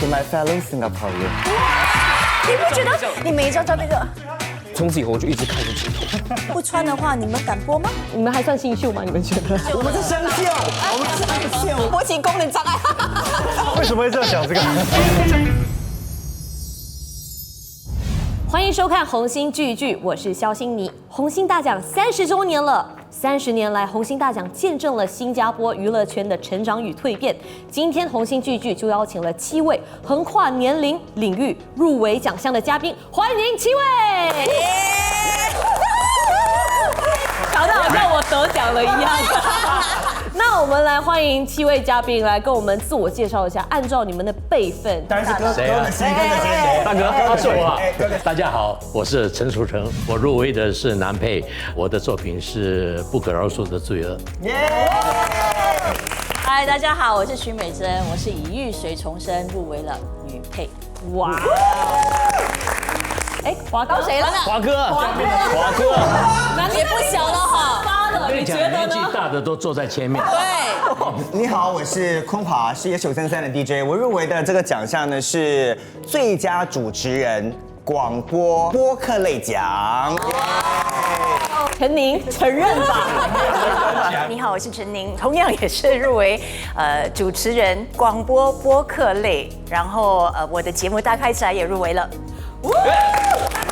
To my fellow Singaporean， 你不觉得你每一张照片就从此以后我就一直看着镜头。不穿的话，你们敢播吗？你们还算新秀吗？你们觉得？我们是生锈，我们是生锈。勃起功能障碍。为什么会这样想这个？欢迎收看《红星聚一聚》，我是肖欣妮。红星大奖30周年了，30年来，红星大奖见证了新加坡娱乐圈的成长与蜕变。今天红星聚一聚就邀请了7位横跨年龄、领域入围奖项的嘉宾，欢迎7位！搞得好像我得奖了一样。那我们来欢迎7位嘉宾来跟我们自我介绍一下，按照你们的辈分。当然是哥谁啊的谁谁大哥，他是我啊哥哥。大家好，我是陈楚成，我入围的是男配，我的作品是《不可饶恕的罪恶》。嗨，大家好，我是徐美珍，我是以玉髓重生入围了女配。哇！哎，华哥谁了呢？华哥，男也不小了哈。你觉得年纪呢？大的都坐在前面。对，你好，我是坤华，是1933的 DJ。我入围的这个奖项呢是最佳主持人广播播客类奖。陈宁承认吧？你好，我是陈宁，同样也是入围主持人广播播客类，然后我的节目大开起来也入围了。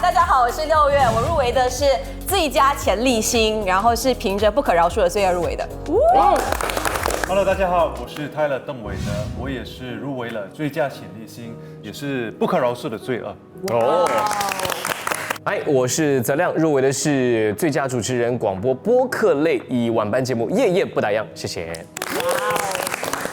大家好，我是6月，我入围的是最佳潜力星，然后是凭着《不可饶恕的罪恶》入围的。Hello， 大家好，我是泰勒邓伟呢，我也是入围了最佳潜力星，也是不可饶恕的罪恶。哦。哎，我是泽亮，入围的是最佳主持人广播播客类以晚班节目《夜夜不打烊》，谢谢。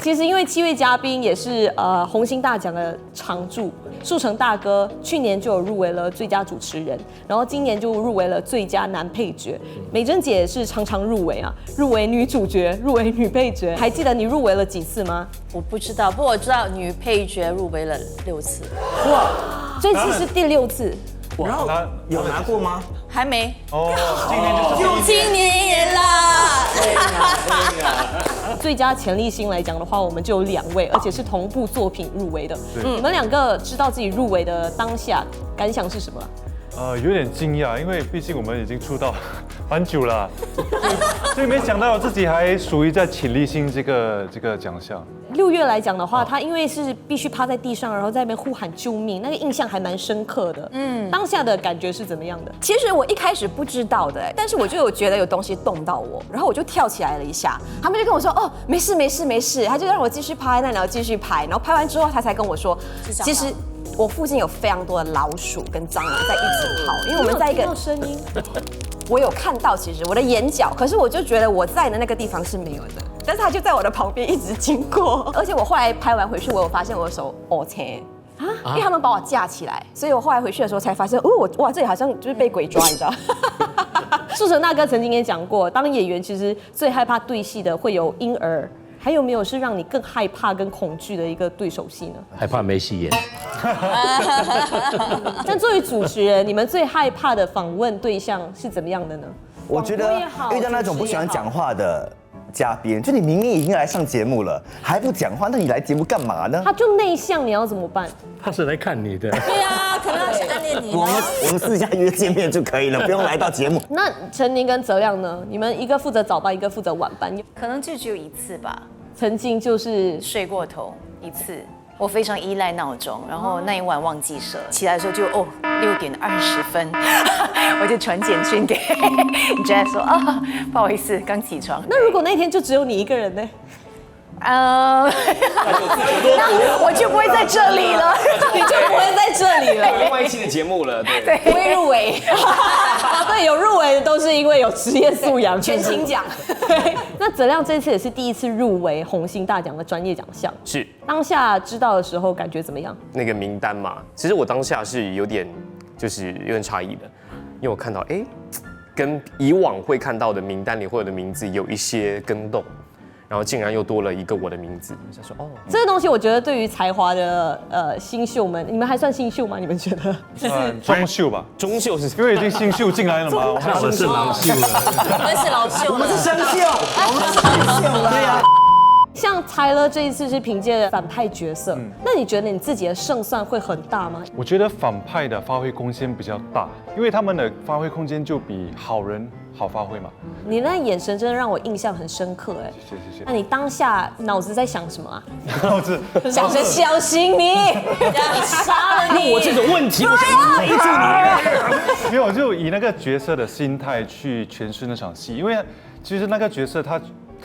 其实因为7位嘉宾也是红星大奖的常驻，树成大哥去年就有入围了最佳主持人，然后今年就入围了最佳男配角。美珍姐也是常常入围啊，入围女主角，入围女配角。还记得你入围了几次吗？我不知道，不过我知道女配角入围了6次，哇，这次是第6次。然后有拿过吗？还没。哦，今年就是今年也啦。最佳潜力星来讲的话，我们就有2位，而且是同部作品入围的。你们2个知道自己入围的当下感想是什么？有点惊讶，因为毕竟我们已经出道蛮久了，所以没想到自己还属于在潜力星这个奖项。6月来讲的话，他因为是必须趴在地上，然后在那边呼喊救命，那个印象还蛮深刻的。当下的感觉是怎么样的？其实我一开始不知道的，但是我就有觉得有东西动到我，然后我就跳起来了一下，他们就跟我说哦没事没事没事，他就让我继续趴在那里，然后继续拍，然后拍完之后他才跟我说，其实我附近有非常多的老鼠跟蟑螂在一直跑，因为我们在一个听到声音，我有看到，其实我的眼角，可是我就觉得我在的那个地方是没有的，但是他就在我的旁边一直经过，而且我后来拍完回去，我有发现我的手青因为他们把我架起来，所以我后来回去的时候才发现，哇，这里好像就是被鬼抓，你知道？树成大哥曾经也讲过，当演员其实最害怕对戏的会有婴儿。还有没有是让你更害怕跟恐惧的一个对手戏呢？害怕没戏演。但作为主持人，你们最害怕的访问对象是怎么样的呢？我觉得遇到那种不喜欢讲话的嘉宾，就你明明已经来上节目了，还不讲话，那你来节目干嘛呢？他就内向，你要怎么办？他是来看你的。对啊，可能是暗恋你。我们私下约见面就可以了，不用来到节目。那陈宁跟泽亮呢？你们一个负责早班，一个负责晚班，可能就只有1次吧，曾经就是睡过头1次。我非常依赖闹钟，然后那一晚忘记设，起来的时候就6点20分，我就传简讯给你，Jess 说不好意思，刚起床。那如果那天就只有你一个人呢？那我就不会在这里了，你就不会在这里了。另外一期的节目了，对。不会入围，对，有入围的都是因为有职业素养，全勤奖。对，那泽亮这次也是第1次入围红星大奖的专业奖项。是当下知道的时候感觉怎么样？那个名单嘛，其实我当下是有点诧异的，因为我看到跟以往会看到的名单里会有的名字有一些更动。然后竟然又多了一个我的名字，我想说这个东西我觉得对于才华的新秀们，你们还算新秀吗？你们觉得？中秀吧，中秀是因为已经新秀进来了嘛。那我是老秀了。我们是老秀，我们是生锈，我们是生锈了。对呀。像Tyler这一次是凭借反派角色，那你觉得你自己的胜算会很大吗？我觉得反派的发挥空间比较大，因为他们的发挥空间就比好人好发挥嘛。你那眼神真的让我印象很深刻哎。谢谢。那你当下脑子在想什么啊？脑子想着小心你，杀了你。我这种问题，我想勒住你。没有，就以那个角色的心态去诠释那场戏，因为其实那个角色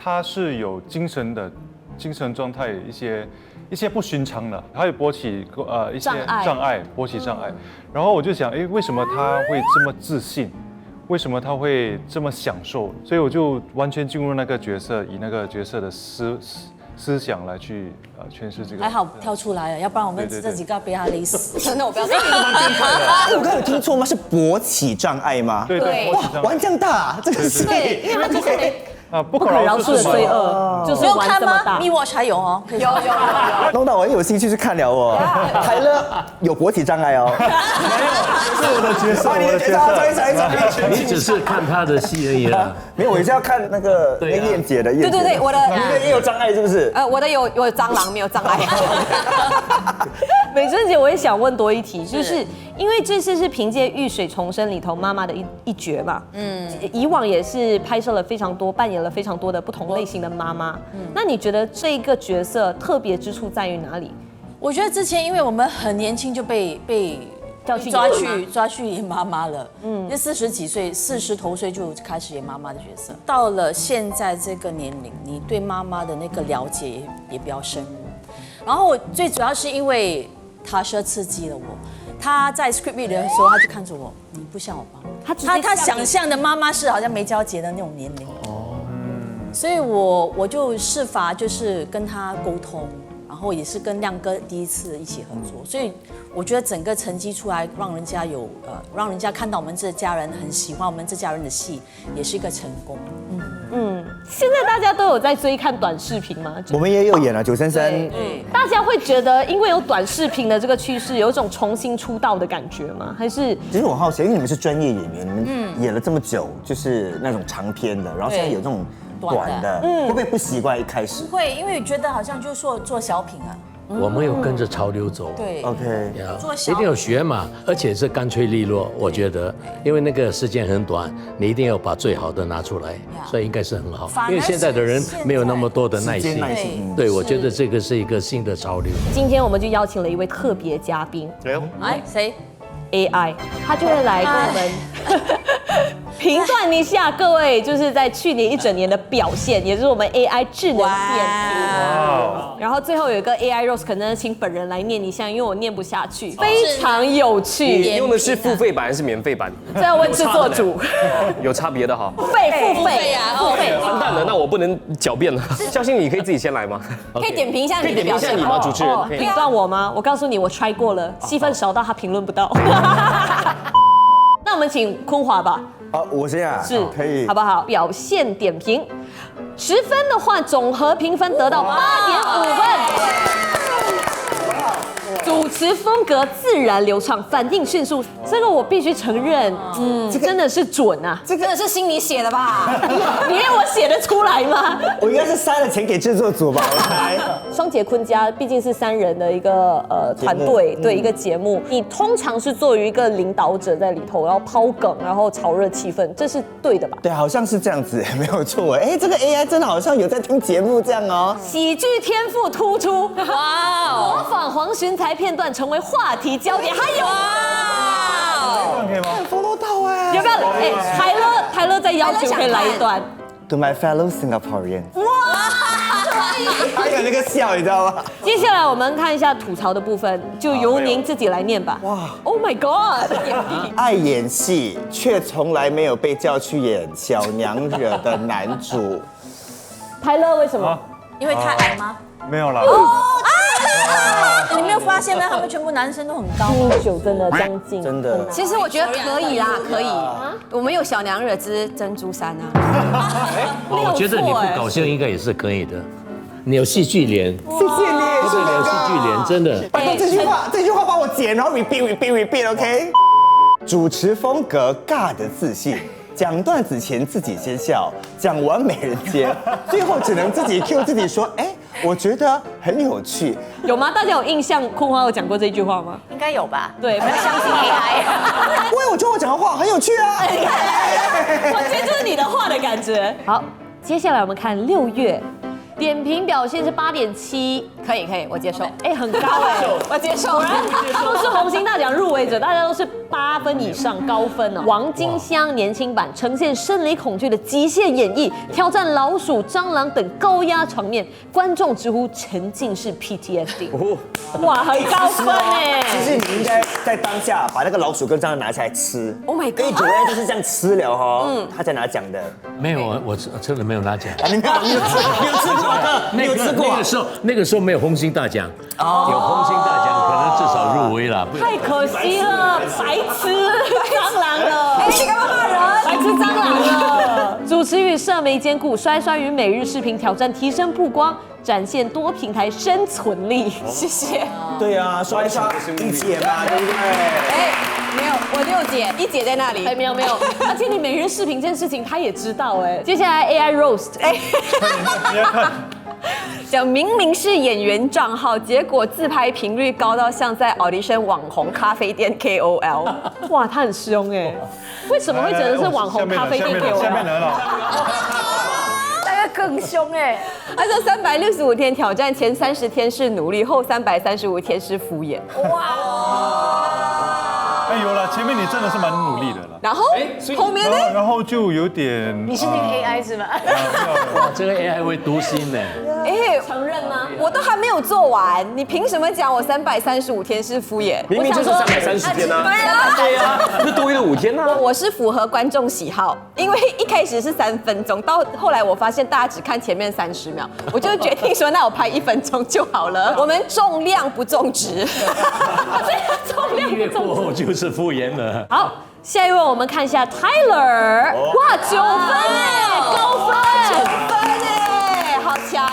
他是有精神状态一些不寻常的，他有勃起一些勃起障碍。然后我就想，为什么他会这么自信？为什么他会这么享受？所以我就完全进入那个角色，以那个角色的思想来去诠释这个。还好跳出来了，要不然我们这几个被他勒死。真的，我不要。我刚才有听错吗？是勃起障碍吗？对，勃起障碍。玩这样大，这个戏。对，因为他就是不不可饶恕的罪恶，就是没有玩看吗这么大。 ？MeWatch 还有哦，有。弄到我很有兴趣去看了哦。泰勒有勃起障碍哦。是我的角色，你的角色，你只是看他的戏而已啦。没有，我是要看那个燕姐的。对，我的你也有障碍是不是？我的有蟑螂，没有障碍。美珍姐，我也想问多一题，就是因为这次是凭借《浴水重生》里头妈妈的一角嘛，以往也是拍摄了非常多，扮演了非常多的不同类型的妈妈。那你觉得这一个角色特别之处在于哪里？我觉得之前因为我们很年轻就被抓去演妈妈了，就40几岁，40头岁就开始演妈妈的角色。到了现在这个年龄，你对妈妈的那个了解也比较深入。然后最主要是因为他是刺激了我，他在 script read 的时候，他就看着我，你不像我妈妈。他想象的妈妈是好像没交结的那种年龄。所以我就设法就是跟他沟通。然后也是跟亮哥第一次一起合作，所以我觉得整个成绩出来，让人家看到我们这家人很喜欢我们这家人的戏，也是一个成功。现在大家都有在追看短视频吗？我们也有演了933。大家会觉得因为有短视频的这个趋势，有一种重新出道的感觉吗？还是？其实我好奇，因为你们是专业演员，你们演了这么久，就是那种长篇的，然后现在有这种短的，会不会不习惯一开始？不会，因为觉得好像就是说做小品啊。我们有跟着潮流走，对 ，OK，一定有学嘛，而且是干脆利落。我觉得，因为那个时间很短，你一定要把最好的拿出来，所以应该是很好。因为现在的人没有那么多的耐心，对，我觉得这个是一个新的潮流。今天我们就邀请了一位特别嘉宾，哎，谁 AI， 他就会来跟我们评断一下各位就是在去年一整年的表现，也就是我们 AI 智能点评。然后最后有一个 AI Rose， 可能请本人来念一下，因为我念不下去，非常有趣。你用的是付费版还是免费版？这要问制作组。有差别的哈。付费啊，付费。完蛋了，那我不能狡辩了。孝心，你可以自己先来吗？可以点评一下你的表现你吗？主持人评断我吗？我告诉你，我 try 过了，戏份少到他评论不到。那我们请坤华吧。好，我先啊，是可以，好不好？表现点评，10分的话，总和评分得到8.5分。主持风格自然流畅，反应迅速，这个我必须承认，真的是准啊！这真的是心里写的吧？你以为我写得出来吗？我应该是塞了钱给制作组吧，我猜。双节坤家毕竟是3人的一个团队，对一个节目，你通常是作为一个领导者在里头，然后抛梗，然后炒热气氛，这是对的吧？对，好像是这样子，没有错。哎，这个 AI 真的好像有在听节目这样哦。喜剧天赋突出，哇！模仿黄循财片段成为话题焦点，还有这样可以吗？follow 到哎，要不要？哎，泰勒再要求可以来一段。To my fellow Singaporeans。哇！还有那个笑，你知道吗？接下来我们看一下吐槽的部分，就由您自己来念吧。哇 ！Oh my God！ 爱演戏却从来没有被叫去演小娘惹的男主。泰勒为什么？因为太矮吗？没有啦。你没有发现吗？他们全部男生都很高。1.9真的将近，真的。其实我觉得可以啦，可以。我们有小娘惹之珍珠山啊。我觉得你不搞笑应该也是可以的。你有戏剧脸，谢谢你，对，你有戏剧脸，真的。拜托这句话帮我剪，然后 repeat，OK？ 主持风格尬的自信。讲段子前自己先笑，讲完没人接，最后只能自己 cue 自己说，哎，我觉得很有趣。有吗？大家有印象坤花有讲过这句话吗？应该有吧？对，不要相信 AI。我觉得我讲的话很有趣啊。我觉得就是你的话的感觉。好，接下来我们看6月。点评表现是8.7，可以，我接受。哎，很高哎，我接受。果然都是红星大奖入围者，大家都是8分以上高分哦。王金香年轻版呈现生理恐惧的极限演绎，挑战老鼠、蟑螂等高压场面，观众直呼沉浸式 PTSD。哇，很高分哎！其实你应该在当下把那个老鼠跟蟑螂拿起来吃。 Oh my god！ 主要就是这样吃了哈。他在拿奖的。没有，我真的没有拿奖。你没有吃过？你有吃过？那个时候没有红星大奖，有红星大奖可能至少入围了。太可惜了，白吃蟑螂了！哎，你干嘛骂人？白吃蟑螂了！主持与社媒兼顾，摔与每日视频挑战，提升曝光，展现多平台生存力。谢谢。对啊，刷一解嘛，对不对？哎，没有，我6姐，1姐在那里。哎，没有，而且你每日视频这件事情他也知道哎。接下来 AI roast， 哎，你要看。讲明明是演员账号，结果自拍频率高到像在 audition 网红咖啡店 KOL。哇，他很凶哎！为什么会觉得是网红咖啡店 KOL？ 下面来了。大家更凶哎！他说365天挑战，前30天是努力，后335天是敷衍。哎，有了，前面你真的是蛮努力的了。然后后面呢？然后就有点。你是那个 AI 是吗？哇，这个 AI 会读心呢。哎，承认吗？我都还没有做完，你凭什么讲我335天是敷衍？明明就是330天啊！对啊，那多余的5天呢？我是符合观众喜好，因为一开始是3分钟，到后来我发现大家只看前面30秒，我就决定说那我拍1分钟就好了。我们重量不重质，重量1月过后就是敷衍了。好，下一位我们看一下 Tyler， 哇，9分哎，高分9分哎，好强！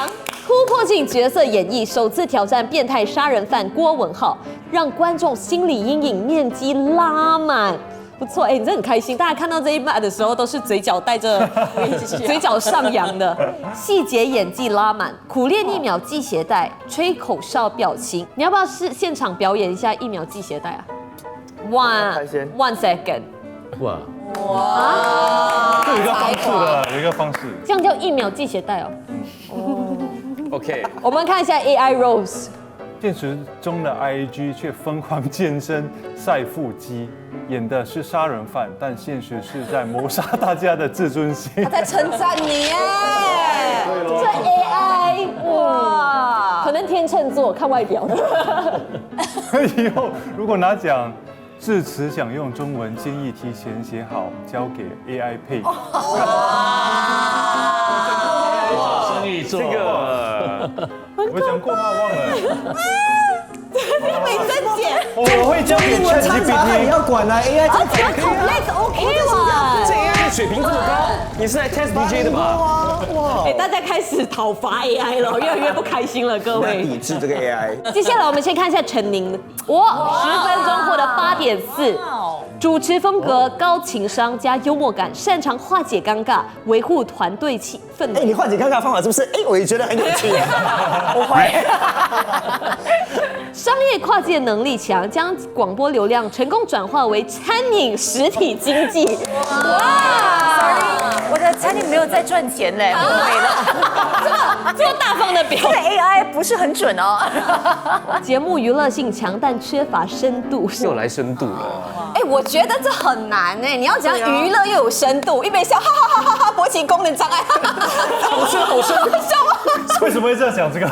突破性角色演绎，首次挑战变态杀人犯郭文浩，让观众心理阴影面积拉满。不错，哎，你真的很开心。大家看到这一幕的时候，都是嘴角带着嘴角上扬的，细节演技拉满，苦练1秒系鞋带，吹口哨表情。你要不要现场表演一下1秒系鞋带啊？One second。哇，这有一个方式的，有一个方式。这样叫1秒系鞋带哦。OK， 我们看一下 AI Rose。现实中的 IG 却疯狂健身晒腹肌，演的是杀人犯，但现实是在谋杀大家的自尊心。他在称赞你耶！这 AI 哇，可能天秤座看外表的。以后如果拿奖，致辞想用中文，建议提前写好，交给 AI 配。生意做这个我讲过吗？忘了。美珍姐，我会交给英文掺杂你 ChatGPT。要管啊 AI 这只要 complete OK 了。这 AI 的水平这么高，你是来 test DJ 的吧？哎，大家开始讨伐 AI 了，越来越不开心了，各位。抵制这个 AI。接下来我们先看一下陈宁，哇，10分钟获得8.4。主持风格高情商加幽默感，擅长化解尴尬，维护团队气氛。哎，你化解尴尬方法是不是？哎，我也觉得很有趣。我会。商业跨界能力强，将广播流量成功转化为餐饮实体经济。哇！我的餐厅没有在赚钱嘞，不会了。这么大方的表这个 AI 不是很准哦。节目娱乐性强，但缺乏深度。又来深度了。哎，我觉得这很难哎，你要讲娱乐又有深度，一边笑哈哈哈哈，勃起功能障碍，好深好深。为什么会这样想这个？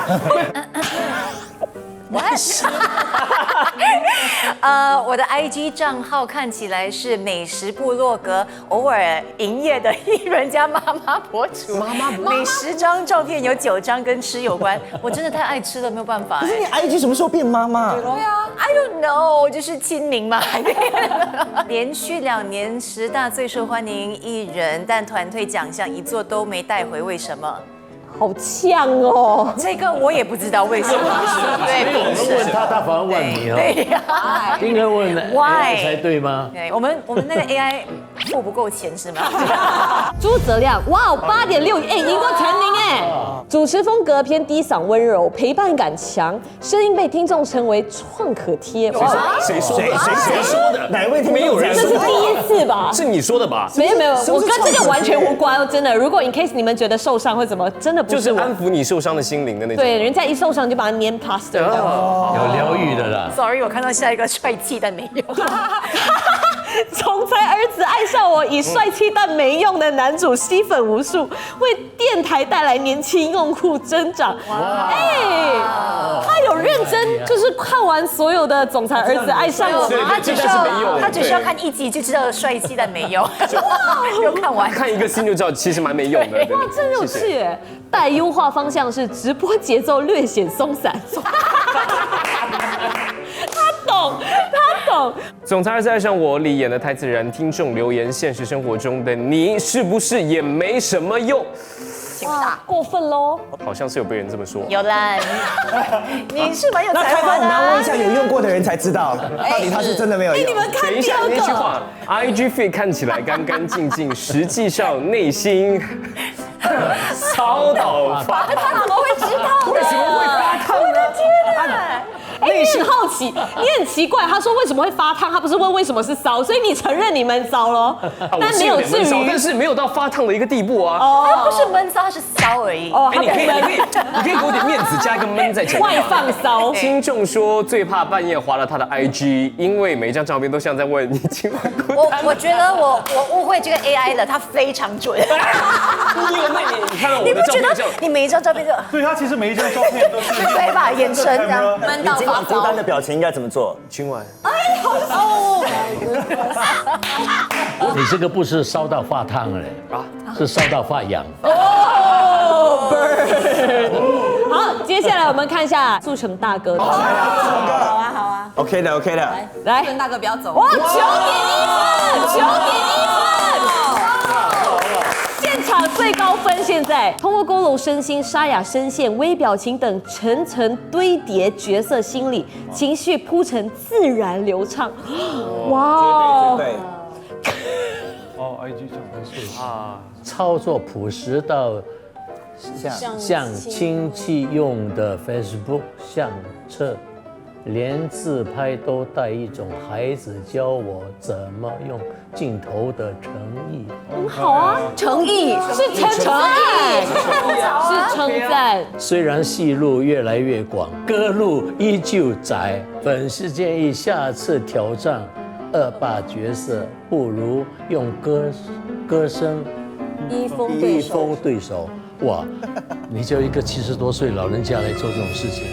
我的 IG 账号看起来是美食部落格，偶尔营业的艺人加妈妈博主。每10张照片有9张跟吃有关，我真的太爱吃了，没有办法。可是你 IG 什么时候变妈妈？对啊 ，I don't know， 就是亲民嘛。连续2年10大最受欢迎艺人，但团队奖项一座都没带回，为什么？好呛哦。这个我也不知道为什么。对，我们问他，他反而问你哦。对呀。应该问 Why 才对吗？对，我们那个 AI 付不够钱是吗？朱泽亮，哇哦，8.6亿，赢过陈琳哎。主持风格偏低嗓温柔，陪伴感强，声音被听众称为创可贴。谁说的？谁说的？哪位听众没有人这是第一次吧？是你说的吧？没有，我跟这个完全无关哦，真的。如果 in case 你们觉得受伤或怎么，真的不就是是我。安抚你受伤的心灵的那种。对，人家一受伤就把它粘 plaster。有疗愈的啦。 Sorry， 我看到下一个帅气但没有。总裁儿子爱上我，以帅气但没用的男主吸粉无数，为电台带来年轻用户增长。他有认真，就是看完所有的总裁儿子爱上我，他只需要看一集就知道帅气但没用，就看完。看一个新就知道，其实蛮没用的。哇，真有趣耶！待优化方向是直播节奏略显松散。他懂。总裁儿子爱上我里演的台词人，听众留言：现实生活中的你是不是也没什么用？哇，过分喽！好像是有被人这么说。有啦，你是蛮有那开放我才华的啊。们要问一下有用过的人才知道，到底他是真的没有用。你们看等一下第二个，那句话 ，IG feed 看起来干干净净，实际上内心骚到发烫。他怎么会知道？为什么会发烫呢？天哪！你很好奇，你很奇怪。他说为什么会发烫，他不是问为什么是骚，所以你承认你闷骚咯，但没有至于，但是没有到发烫的一个地步啊。他不是闷骚，他是骚而已。哦，他你可以给我点面子，加一个闷在前面。外放骚。听众说最怕半夜滑了他的 IG， 因为每一张照片都像在问你今晚孤单。我觉得我误会这个 AI 了，它非常准。你看到我你不觉的照片得你每一张照片都所以他其实每一张照片都是对吧？眼神这样闷到你今晚孤单的表情应该怎么做？今晚你这个不是烧到发烫了，是烧到发痒。好，接下来我们看一下速成大哥的。好啊。 OK 的。来，跟大哥不要走。哇，9.1分，9.1分。现场最高分现在通过勾勒声心、沙哑声线、微表情等层层堆叠角色心理情绪铺陈自然流畅。哇哦！对，哦 IG 上是啊，操作朴实到像亲戚用的 Facebook 相册，连自拍都带一种孩子教我怎么用镜头的诚意。很好啊，诚意是称赞，是称赞。虽然戏路越来越广，歌路依旧窄，粉丝建议下次挑战恶霸角色，不如用歌声一封对手。哇，你就一个70多岁老人家来做这种事情。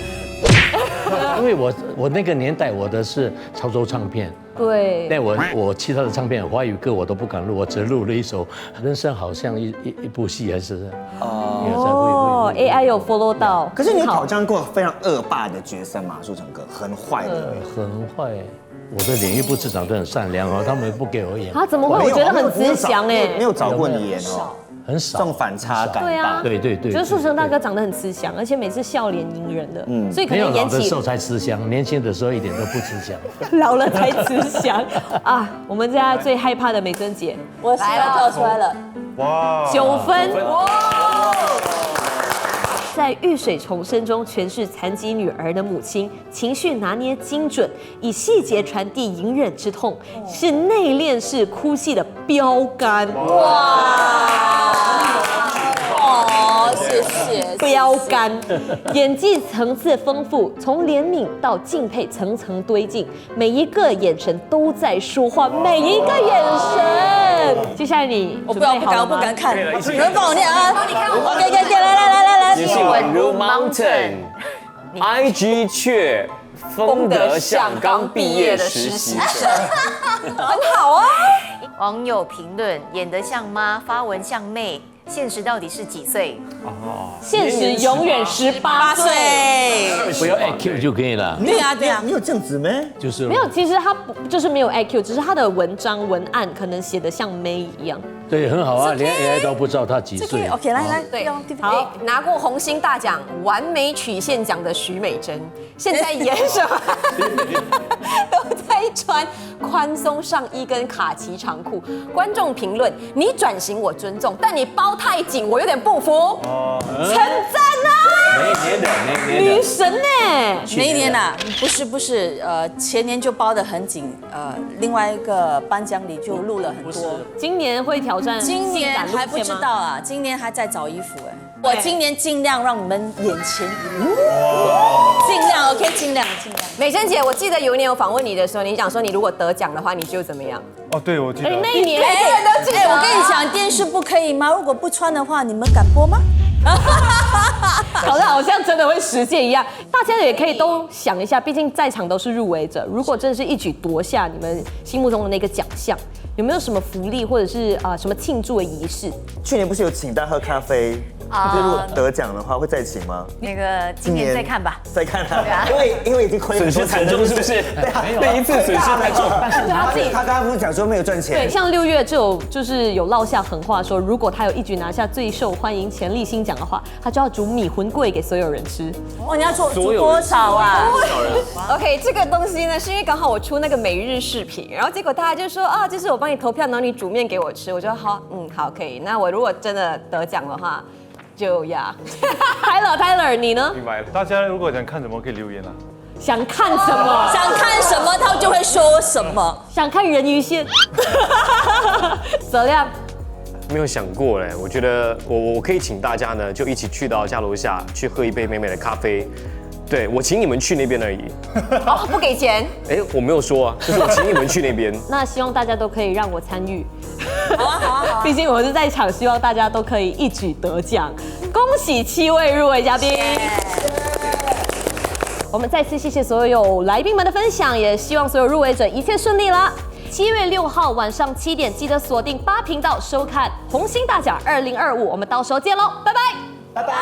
因为我那个年代我的是潮州唱片，对，但我其他的唱片华语歌我都不敢录，我只录了一首《人生好像一部戏》还是哦，AI 有 follow 到。可是你有挑战过非常恶霸的角色吗？树成哥很坏的，很坏。我的脸又不是长得很善良哦，他们不给我演，啊，怎么会？我觉得很慈祥哎，没有找过你演哦，很少这种反差感。对啊，对，就是树成大哥长得很慈祥，而且每次笑脸迎人的，所以可没有能演起老的时候才慈祥，年轻的时候一点都不慈祥。老了才慈祥啊！我们现在最害怕的美珍姐，我来了，跳出来了。哇9分。在遇水重生中诠释残疾女儿的母亲，情绪拿捏精准，以细节传递隐忍之痛，是内敛式哭戏的标杆。哦，谢谢。标杆，演技层次丰富，从怜悯到敬佩层层堆进，每一个眼神都在说话，每一个眼神。接下来你我准备好了吗？不敢看，有人帮我念啊。OK，来。自信稳如 mountain，IG 却疯得像刚毕业的实习生。很好啊。网友评论：演得像妈，发文像妹，现实到底是几岁？现实永远18岁。不要 IQ 就可以了，对啊对啊，你有这样子咩？就是没有，其实他不就是没有 IQ， 只是他的文章文案可能写的像妹一样。对，很好啊，连 AI 都不知道他几岁。 OK， 来，对用，好，拿过红星大奖完美曲线奖的许美珍，现在演什么都在穿宽松上衣跟卡其长裤。观众评论：你转型我尊重，但你包太紧，我有点不服。称赞啊！每年的，每年的。女神呢？哪一年啊？不是，前年就包得很紧，另外一个颁奖礼就录了很多。今年会挑战今性年还不感路线吗？知道啊，今年还在找衣服哎。我今年尽量让你们眼前一亮，尽量 OK， 尽量。美珍姐，我记得有一年我访问你的时候，你讲说你如果得奖的话，你就怎么样？哦，对，我记得。那一年我跟你讲，电视不可以吗？如果不穿的话，你们敢播吗？搞得好像真的会实践一样。大家也可以都想一下，毕竟在场都是入围者，如果真的是一举夺下你们心目中的那个奖项，有没有什么福利或者是什么庆祝的仪式？去年不是有请大家喝咖啡？就如果得奖的话，会再请吗？那个今年再看吧。再看啊，因为已经亏损失惨重，是不是？对啊，那一次损失太重。但是他刚刚不是讲说没有赚钱？对，像6月就是有落下狠话说，如果他有一举拿下最受欢迎潜力新奖的话，他就要煮米魂粿给所有人吃。哦，你要煮多少啊？OK， 这个东西呢，是因为刚好我出那个每日视频，然后结果大家就说啊，就是我帮你投票，然后你煮面给我吃，我就好，好，可以。那我如果真的得奖的话，就呀。Tyler， 你呢？明白了。大家如果想看什么，可以留言啊。想看什么？想看什么，他就会说什么。想看人鱼线。泽亮。没有想过嘞，我觉得我可以请大家呢，就一起去到家楼下去喝一杯美美的咖啡。对，我请你们去那边而已。哦，不给钱？哎，我没有说啊，就是我请你们去那边。那希望大家都可以让我参与。好啊。毕竟我是在场，希望大家都可以一举得奖。恭喜7位入围嘉宾。我们再次谢谢所有来宾们的分享，也希望所有入围者一切顺利啦。7月6号晚上7点，记得锁定8频道收看红星大奖2025，我们到时候见喽，拜拜，拜拜。